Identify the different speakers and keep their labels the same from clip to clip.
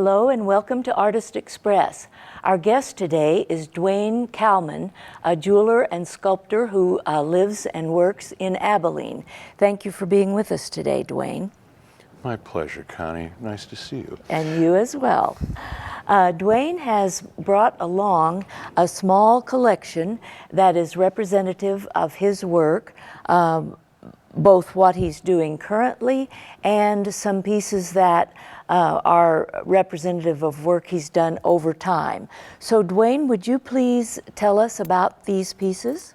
Speaker 1: Hello and welcome to Artist Express. Our guest today is Duane Kalman, a jeweler and sculptor who lives and works in Abilene. Thank you for being with us today, Duane.
Speaker 2: My pleasure, Connie. Nice to see you.
Speaker 1: And you as well. Duane has brought along a small collection that is representative of his work, both what he's doing currently and some pieces that are representative of work he's done over time. So Duane, would you please tell us about these pieces?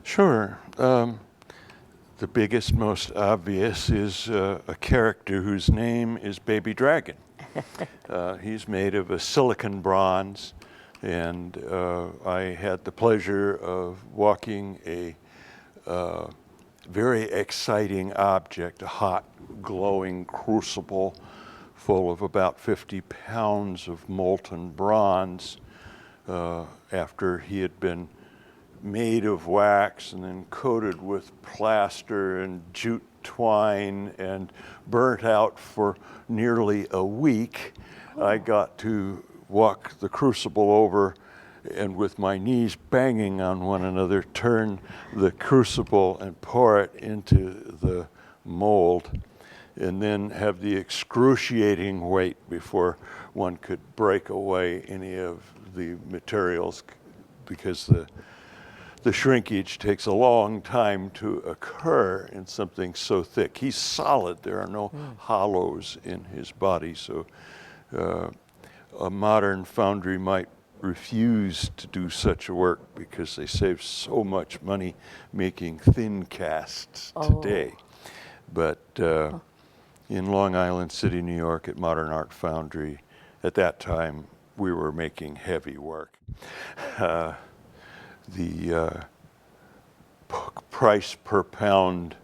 Speaker 2: Sure. The biggest, most obvious is a character whose name is Baby Dragon. He's made of a silicon bronze, and I had the pleasure of walking a very exciting object, a hot, glowing crucible full of about 50 pounds of molten bronze after he had been made of wax and then coated with plaster and jute twine and burnt out for nearly a week. I got to walk the crucible over and with my knees banging on one another, turn the crucible and pour it into the mold, and then have the excruciating wait before one could break away any of the materials, because the shrinkage takes a long time to occur in something so thick. He's solid. There are no hollows in his body, so a modern foundry might refuse to do such a work because they save so much money making thin casts today. But in Long Island City, New York, at Modern Art Foundry, at that time, we were making heavy work. The price per pound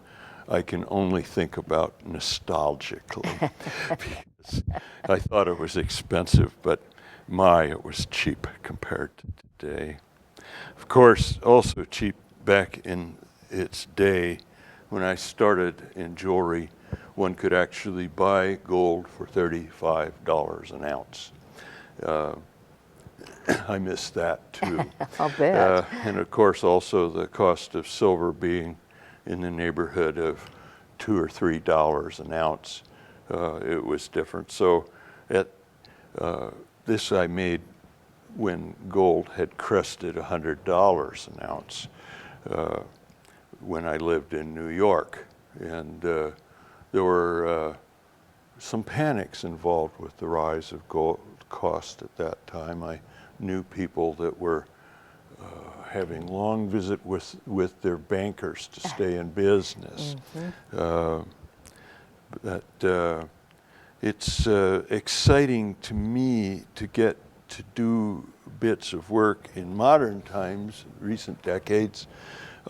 Speaker 2: I can only think about nostalgically. Because I thought it was expensive, but it was cheap compared to today. Of course, also cheap back in its day when I started in jewelry, one could actually buy gold for $35 an ounce. I missed that too.
Speaker 1: I'll bet.
Speaker 2: And of course also the cost of silver being in the neighborhood of $2 or $3 an ounce. It was different. So this I made when gold had crested $100 an ounce when I lived in New York. And there were some panics involved with the rise of gold cost at that time. I knew people that were having long visit with their bankers to stay in business. It's exciting to me to get to do bits of work in modern times, recent decades.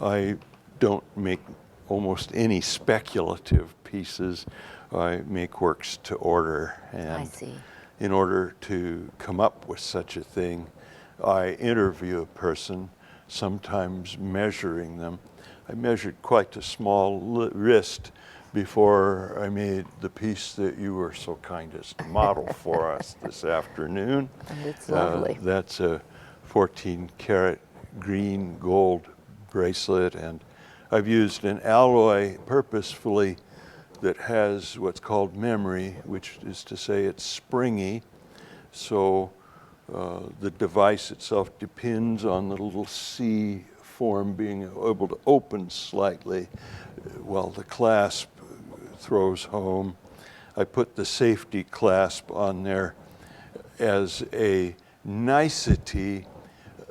Speaker 2: I don't make almost any speculative pieces. I make works to order. And
Speaker 1: I see.
Speaker 2: in order to come up with such a thing, I interview a person, sometimes measuring them. I measured quite a small wrist before I made the piece that you were so kind as to model for us this afternoon.
Speaker 1: And it's lovely.
Speaker 2: That's a 14-karat green gold bracelet, and I've used an alloy purposefully that has what's called memory, which is to say it's springy. So the device itself depends on the little C form being able to open slightly while the clasp throws home. I put the safety clasp on there as a nicety,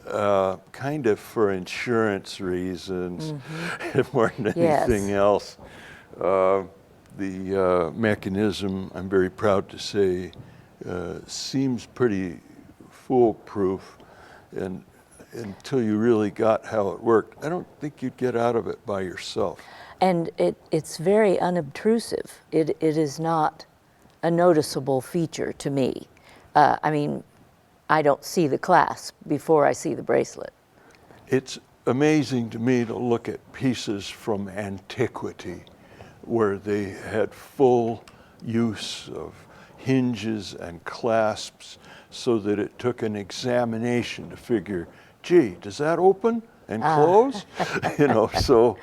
Speaker 2: kind of for insurance reasons, more than anything else. The mechanism, I'm very proud to say, seems pretty foolproof, and until you really got how it worked, I don't think you'd get out of it by yourself.
Speaker 1: And it's very unobtrusive. It is not a noticeable feature to me. I mean, I don't see the clasp before I see the bracelet.
Speaker 2: It's amazing to me to look at pieces from antiquity where they had full use of hinges and clasps so that it took an examination to figure, gee, does that open and close? You know, so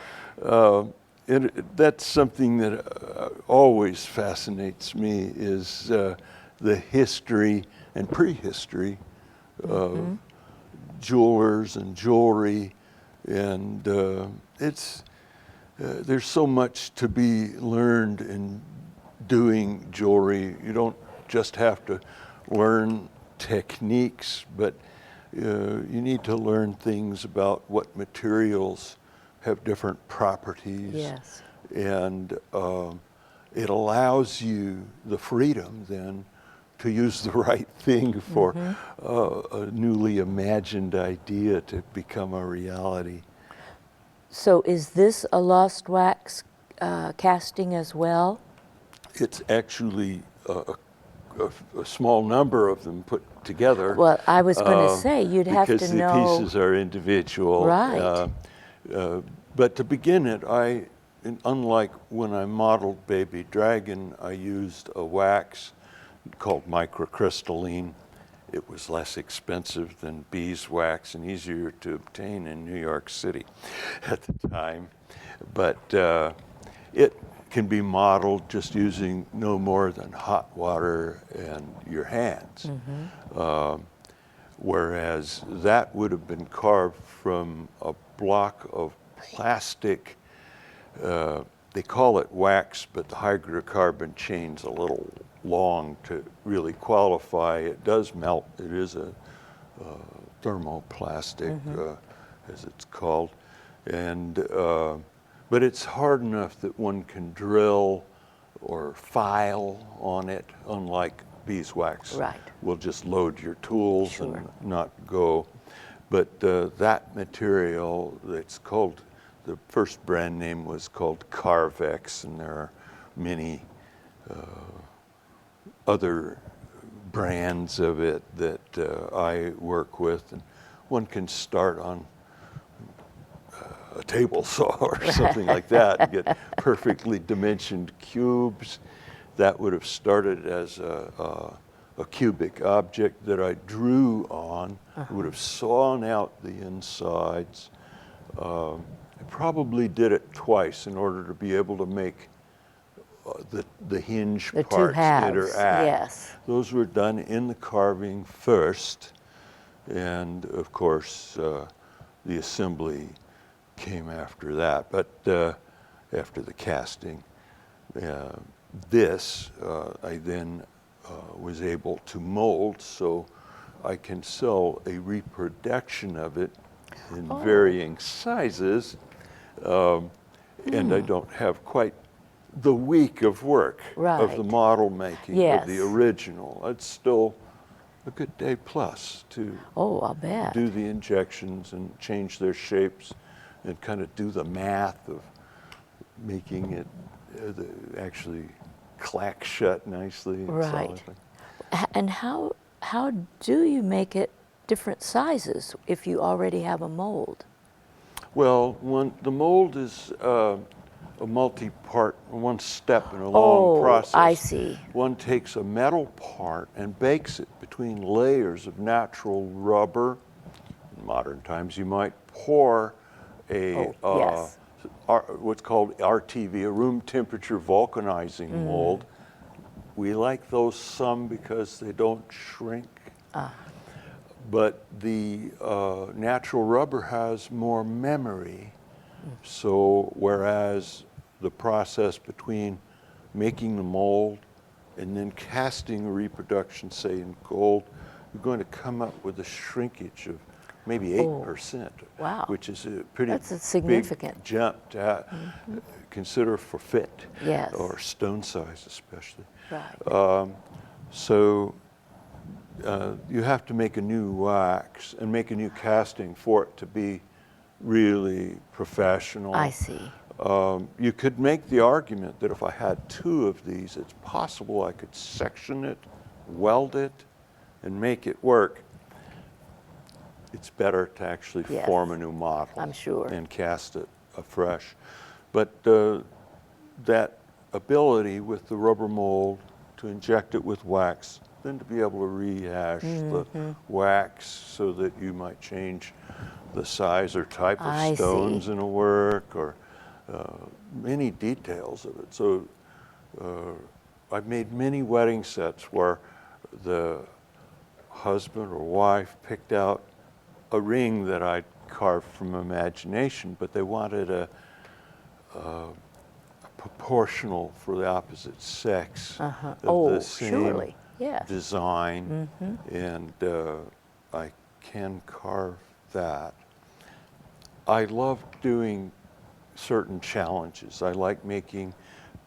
Speaker 2: that's something that always fascinates me, is the history and prehistory of jewelers and jewelry, and there's so much to be learned in doing jewelry. You don't just have to learn techniques, but you need to learn things about what materials have different properties.
Speaker 1: Yes.
Speaker 2: And it allows you the freedom then to use the right thing for a newly imagined idea to become a reality.
Speaker 1: So is this a lost wax casting as well?
Speaker 2: It's actually a small number of them put together.
Speaker 1: Well, I was going to say, you'd have to know.
Speaker 2: Because the pieces are individual.
Speaker 1: Right.
Speaker 2: But to begin it, unlike when I modeled Baby Dragon, I used a wax called microcrystalline. It was less expensive than beeswax and easier to obtain in New York City at the time. But it can be modeled just using no more than hot water and your hands. Whereas that would have been carved from a block of plastic. They call it wax, but the hydrocarbon chain's a little long to really qualify. It does melt. It is a thermoplastic, as it's called, and but it's hard enough that one can drill or file on it, unlike beeswax.
Speaker 1: Right.
Speaker 2: Will just load your tools
Speaker 1: Sure.
Speaker 2: and not go. But that material, it's called, the first brand name was called Carvex, and there are many other brands of it that I work with. And one can start on a table saw or something like that and get perfectly dimensioned cubes. That would have started as a cubic object that I drew on. I would have sawn out the insides. I probably did it twice in order to be able to make the hinge
Speaker 1: The two
Speaker 2: parts
Speaker 1: halves,
Speaker 2: interact.
Speaker 1: yes.
Speaker 2: Those were done in the carving first, and of course the assembly came after that. But after the casting, this I then was able to mold, so I can sell a reproduction of it in varying sizes, and I don't have quite the week of work of the
Speaker 1: Right.
Speaker 2: model making
Speaker 1: Yes.
Speaker 2: of the original. It's still a good day plus to
Speaker 1: I'll bet.
Speaker 2: do the injections and change their shapes and kind of do the math of making it actually clack shut nicely. And
Speaker 1: Right.
Speaker 2: solid.
Speaker 1: And how do you make it different sizes if you already have a mold?
Speaker 2: Well, the mold is a multi-part, one step in a long process.
Speaker 1: I see.
Speaker 2: One takes a metal part and bakes it between layers of natural rubber. In modern times, you might pour
Speaker 1: yes.
Speaker 2: what's called RTV, a room temperature vulcanizing mold. We like those some because they don't shrink. But the natural rubber has more memory. So whereas the process between making the mold and then casting a reproduction, say in gold, you're going to come up with a shrinkage of maybe 8%,
Speaker 1: wow.
Speaker 2: which is a pretty
Speaker 1: That's a significant
Speaker 2: big jump to consider for fit,
Speaker 1: Yes.
Speaker 2: or stone size especially.
Speaker 1: Right.
Speaker 2: So you have to make a new wax and make a new casting for it to be really professional.
Speaker 1: I see.
Speaker 2: You could make the argument that if I had two of these, it's possible I could section it, weld it, and make it work. It's better to actually
Speaker 1: Yes.
Speaker 2: form a new model.
Speaker 1: I'm sure.
Speaker 2: And cast it afresh. But that ability with the rubber mold to inject it with wax, then to be able to rehash the wax so that you might change the size or type of
Speaker 1: I
Speaker 2: stones
Speaker 1: see.
Speaker 2: in a work, or many details of it. So I've made many wedding sets where the husband or wife picked out a ring that I'd carved from imagination, but they wanted a proportional for the opposite sex of
Speaker 1: Oh,
Speaker 2: the same
Speaker 1: surely. Yes.
Speaker 2: design, and I can carve that. I love doing certain challenges. I like making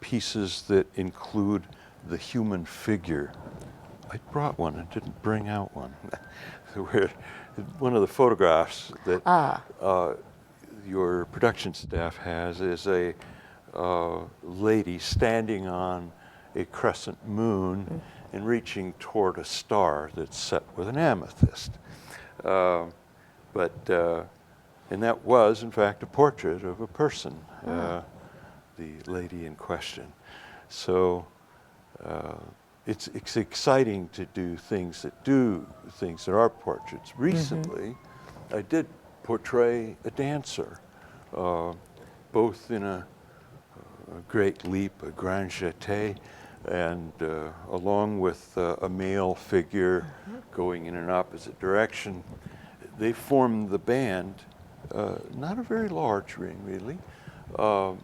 Speaker 2: pieces that include the human figure. I brought one and didn't bring out one. One of the photographs that your production staff has is a lady standing on a crescent moon and reaching toward a star that's set with an amethyst. And that was, in fact, a portrait of a person, the lady in question. So it's exciting to do things that are portraits. Recently, I did portray a dancer, both in a great leap, a grand jeté, and along with a male figure going in an opposite direction. They formed the band, not a very large ring really, that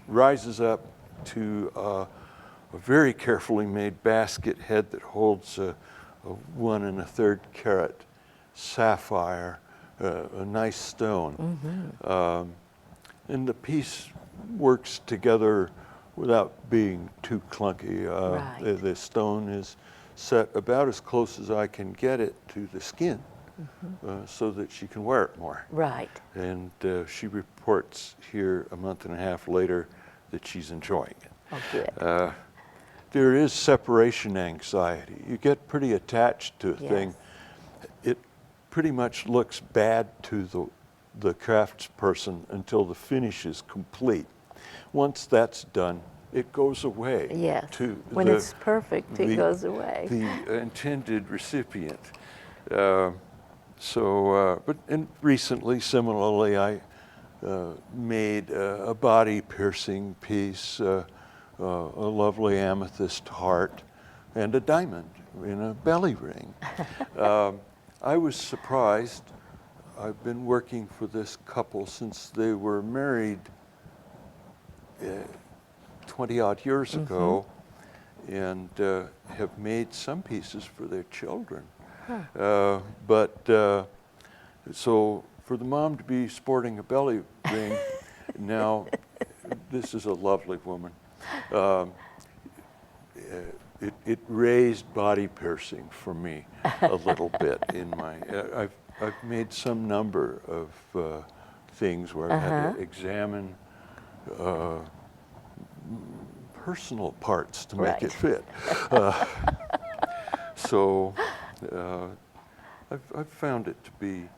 Speaker 2: rises up to a very carefully made basket head that holds a 1 1/3 carat sapphire, a nice stone. And the piece works together without being too clunky.
Speaker 1: Right.
Speaker 2: The stone is set about as close as I can get it to the skin, so that she can wear it more.
Speaker 1: Right.
Speaker 2: And she reports here a month and a half later that she's enjoying it.
Speaker 1: Oh, good.
Speaker 2: There is separation anxiety. You get pretty attached to a
Speaker 1: Yes.
Speaker 2: thing. It pretty much looks bad to the craftsperson until the finish is complete. Once that's done, it goes away.
Speaker 1: Yes.
Speaker 2: To
Speaker 1: When it's perfect, it goes away.
Speaker 2: The intended recipient. And recently, similarly, I made a body piercing piece, a lovely amethyst heart, and a diamond in a belly ring. I was surprised. I've been working for this couple since they were married 20-odd years ago, and have made some pieces for their children. So for the mom to be sporting a belly ring, now, this is a lovely woman. It raised body piercing for me a little bit in my. I've made some number of things where I had to examine personal parts to make it fit. So I've found it to be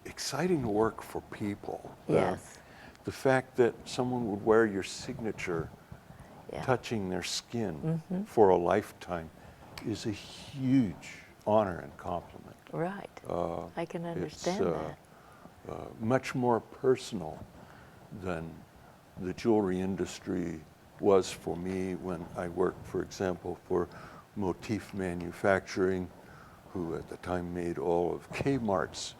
Speaker 2: exciting to work for people.
Speaker 1: Yes.
Speaker 2: The fact that someone would wear your signature,
Speaker 1: Yeah.
Speaker 2: touching their skin for a lifetime, is a huge honor and compliment.
Speaker 1: Right. I can understand that.
Speaker 2: Much more personal than the jewelry industry was for me when I worked, for example, for Motif Manufacturing, who at the time made all of Kmart's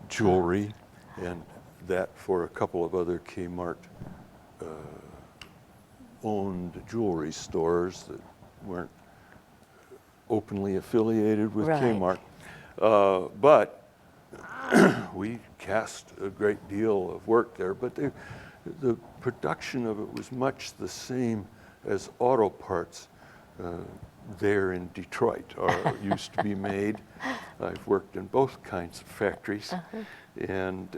Speaker 2: jewelry, and that for a couple of other Kmart owned jewelry stores that weren't openly affiliated with
Speaker 1: Right.
Speaker 2: Kmart. But we cast a great deal of work there, but the production of it was much the same as auto parts there in Detroit used to be made. I've worked in both kinds of factories, and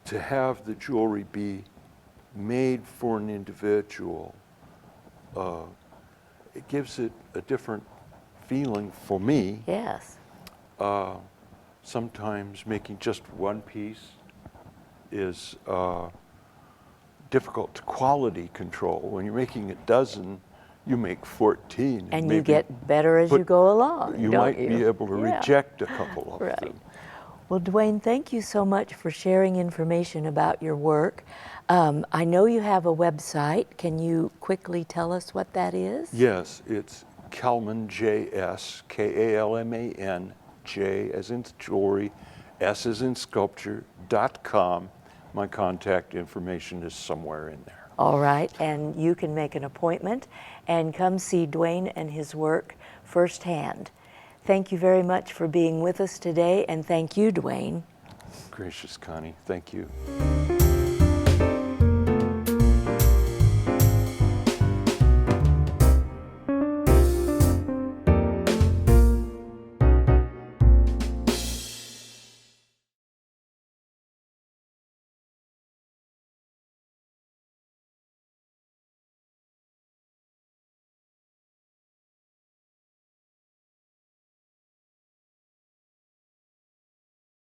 Speaker 2: to have the jewelry be made for an individual, it gives it a different feeling for me.
Speaker 1: Yes.
Speaker 2: Sometimes making just one piece is difficult to quality control. When you're making a dozen, you make 14.
Speaker 1: And you
Speaker 2: maybe
Speaker 1: get better as you
Speaker 2: put-
Speaker 1: go along,
Speaker 2: You
Speaker 1: don't
Speaker 2: might
Speaker 1: you?
Speaker 2: be able to
Speaker 1: Yeah.
Speaker 2: reject a couple of
Speaker 1: Right.
Speaker 2: them.
Speaker 1: Well, Duane, thank you so much for sharing information about your work. I know you have a website. Can you quickly tell us what that is?
Speaker 2: Yes, it's Kalman, J-S, K-A-L-M-A-N, J as in jewelry, S as in sculpture.com. My contact information is somewhere in there.
Speaker 1: All right, and you can make an appointment and come see Duane and his work firsthand. Thank you very much for being with us today, and thank you, Duane.
Speaker 2: Gracious Connie, thank you.